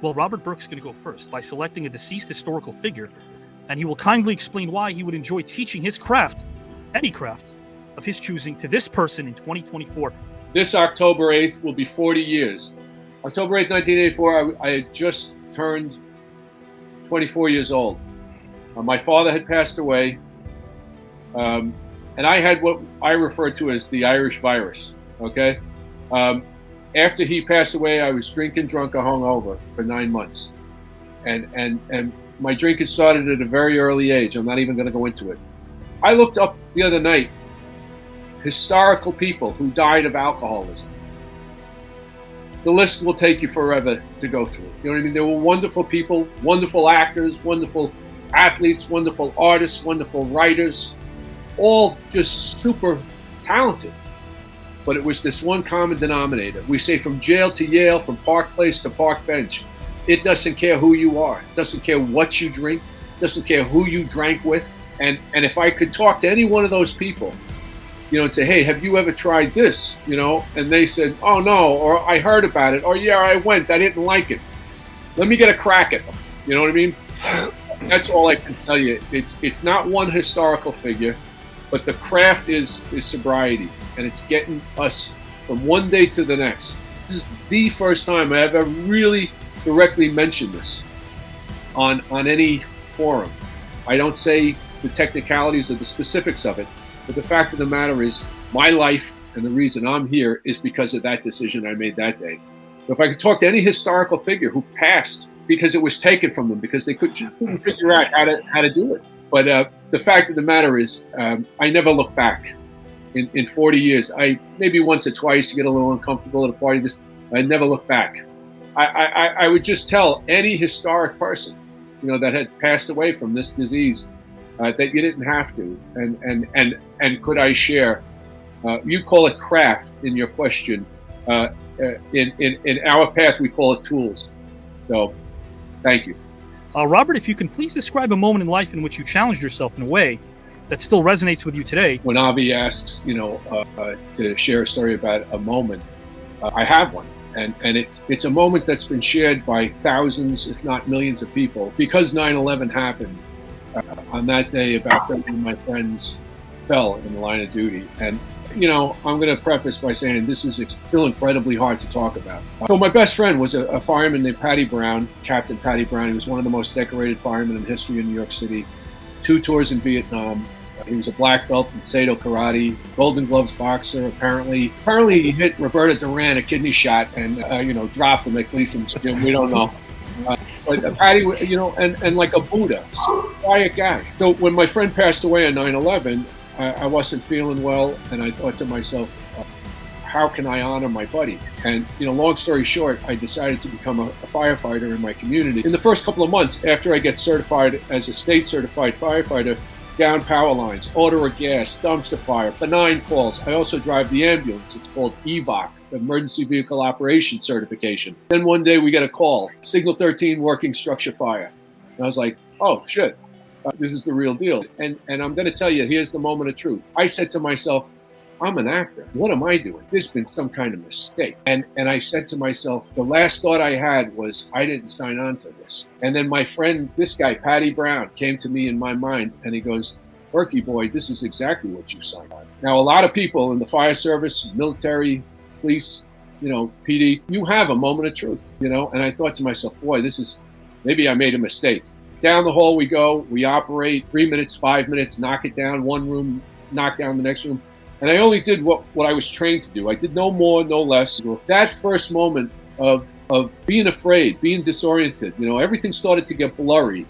Well, Robert Burke's going to go first by selecting a deceased historical figure, and he will kindly explain why he would enjoy teaching his craft, any craft, of his choosing to this person in 2024. This October 8th will be 40 years. October 8th, 1984, I had just turned 24 years old. My father had passed away, and I had what I refer to as the Irish virus, okay? After he passed away, I was drinking drunk or hungover for 9 months. And my drinking started at a very early age. I'm not even going to go into it. I looked up the other night, historical people who died of alcoholism. The list will take you forever to go through. You know what I mean? There were wonderful people, wonderful actors, wonderful athletes, wonderful artists, wonderful writers, all just super talented. But it was this one common denominator. We say from jail to Yale, from Park Place to Park Bench. It doesn't care who you are. It doesn't care what you drink. It doesn't care who you drank with. And if I could talk to any one of those people, you know, and say, hey, have you ever tried this? You know, and they said, oh no, or I heard about it, or yeah, I went, I didn't like it. Let me get a crack at them. You know what I mean? That's all I can tell you. It's not one historical figure, but the craft is sobriety, and it's getting us from one day to the next. This is the first time I ever really directly mentioned this on any forum. I don't say the technicalities or the specifics of it, but the fact of the matter is my life and the reason I'm here is because of that decision I made that day. So if I could talk to any historical figure who passed because it was taken from them, because they couldn't figure out how to do it. But the fact of the matter is I never look back. In 40 years, I maybe once or twice get a little uncomfortable at a party. I never look back. I would just tell any historic person, you know, that had passed away from this disease that you didn't have to. And could I share? You call it craft in your question. In our path, we call it tools. So, thank you. Robert, if you can please describe a moment in life in which you challenged yourself in a way that still resonates with you today. When Avi asks, you know, to share a story about a moment, I have one. And it's a moment that's been shared by thousands, if not millions of people. Because 9/11 happened, on that day, about 30 of my friends fell in the line of duty. And, you know, I'm going to preface by saying this is still incredibly hard to talk about. So my best friend was a fireman named Paddy Brown, Captain Paddy Brown. He was one of the most decorated firemen in history in New York City. 2 tours in Vietnam. He was a black belt in Sado Karate, Golden Gloves boxer. Apparently he hit Roberta Duran a kidney shot and dropped him at Gleason's gym. We don't know. But Paddy, you know, and like a Buddha, quiet guy. So when my friend passed away on 9/11, I wasn't feeling well, and I thought to myself, how can I honor my buddy? And, you know, long story short, I decided to become a firefighter in my community. In the first couple of months after I get certified as a state certified firefighter, down power lines, order of gas, dumpster fire, benign calls. I also drive the ambulance. It's called EVOC, Emergency Vehicle Operation Certification. Then one day we get a call, Signal 13 working structure fire. And I was like, oh shit, this is the real deal. And I'm going to tell you, here's the moment of truth. I said to myself, I'm an actor. What am I doing? There's been some kind of mistake. And I said to myself, the last thought I had was, I didn't sign on for this. And then my friend, this guy, Paddy Brown, came to me in my mind and he goes, Burke boy, this is exactly what you signed on. Now, a lot of people in the fire service, military, police, you know, PD, you have a moment of truth, you know? And I thought to myself, boy, maybe I made a mistake. Down the hall we go, we operate 3 minutes, 5 minutes, knock it down, one room, knock down the next room. And I only did what I was trained to do. I did no more, no less. That first moment of being afraid, being disoriented, you know, everything started to get blurry.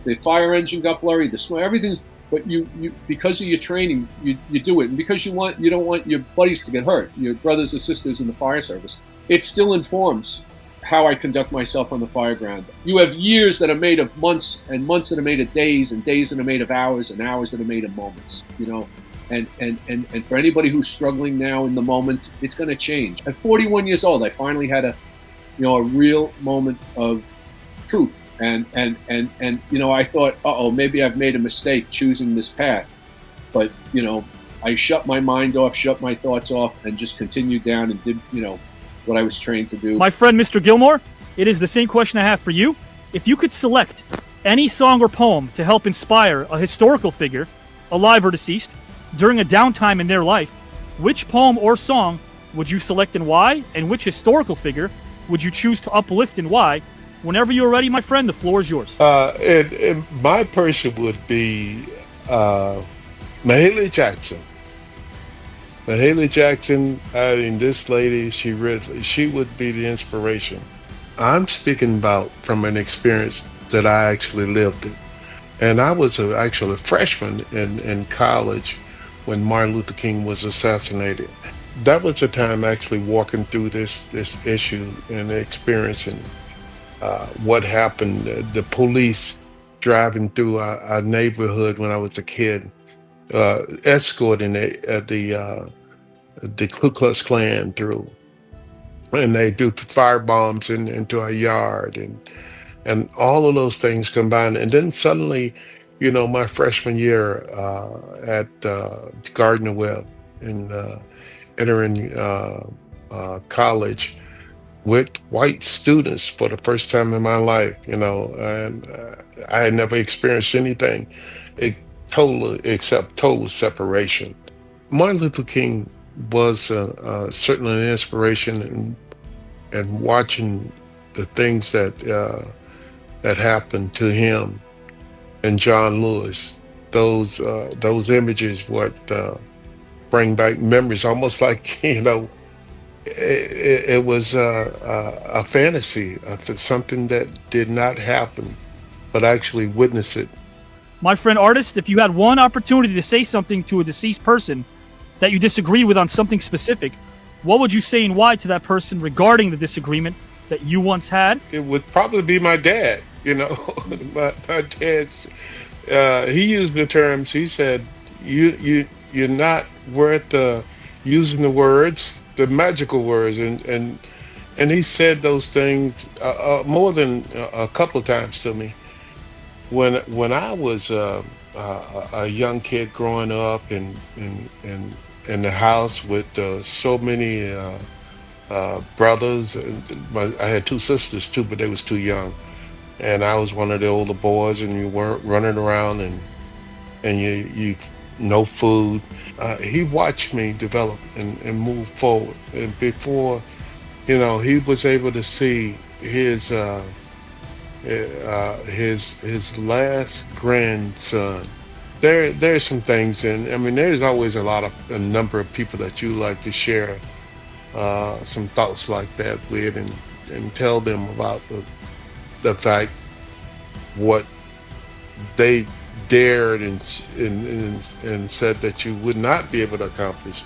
The fire engine got blurry, the smoke, everything's, but you because of your training, you do it. And because you don't want your buddies to get hurt, your brothers or sisters in the fire service, it still informs how I conduct myself on the fire ground. You have years that are made of months, and months that are made of days, and days that are made of hours, and hours that are made of moments, you know. And for anybody who's struggling now in the moment, it's going to change. At 41 years old, I finally had a real moment of truth. And you know, I thought, maybe I've made a mistake choosing this path. But, you know, I shut my mind off, shut my thoughts off, and just continued down and did, you know, what I was trained to do. My friend, Mr. Gilmore, It is the same question I have for you. If you could select any song or poem to help inspire a historical figure, alive or deceased, during a downtime in their life, which poem or song would you select and why? And which historical figure would you choose to uplift and why? Whenever you're ready, my friend, the floor is yours. And my person would be Mahalia Jackson. Mahalia Jackson, I mean, this lady, she would be the inspiration. I'm speaking about from an experience that I actually lived it. And I was actually a freshman in college when Martin Luther King was assassinated. That was the time actually walking through this issue and experiencing what happened. The police driving through our neighborhood when I was a kid, escorting the Ku Klux Klan through, and they do fire bombs into our yard, and all of those things combined. And then suddenly, my freshman year at Gardner Webb and entering college with white students for the first time in my life, and I had never experienced anything except total separation. Martin Luther King was certainly an inspiration, and watching the things that happened to him and John Lewis, those images what bring back memories, almost like it was a fantasy of something that did not happen, but actually witness it. My friend Artis, if you had one opportunity to say something to a deceased person that you disagreed with on something specific, what would you say and why to that person regarding the disagreement that you once had? It would probably be my dad. My dad's. He used the terms. He said, "You're not worth using the words, the magical words," and he said those things more than a couple of times to me. When I was a young kid growing up in the house with so many brothers, I had two sisters too, but they was too young, and I was one of the older boys, and you weren't running around and you no food. He watched me develop and move forward, and before he was able to see his last grandson. There's some things, and I mean, there's always a number of people that you like to share some thoughts like that with, and tell them about the fact what they dared and said that you would not be able to accomplish.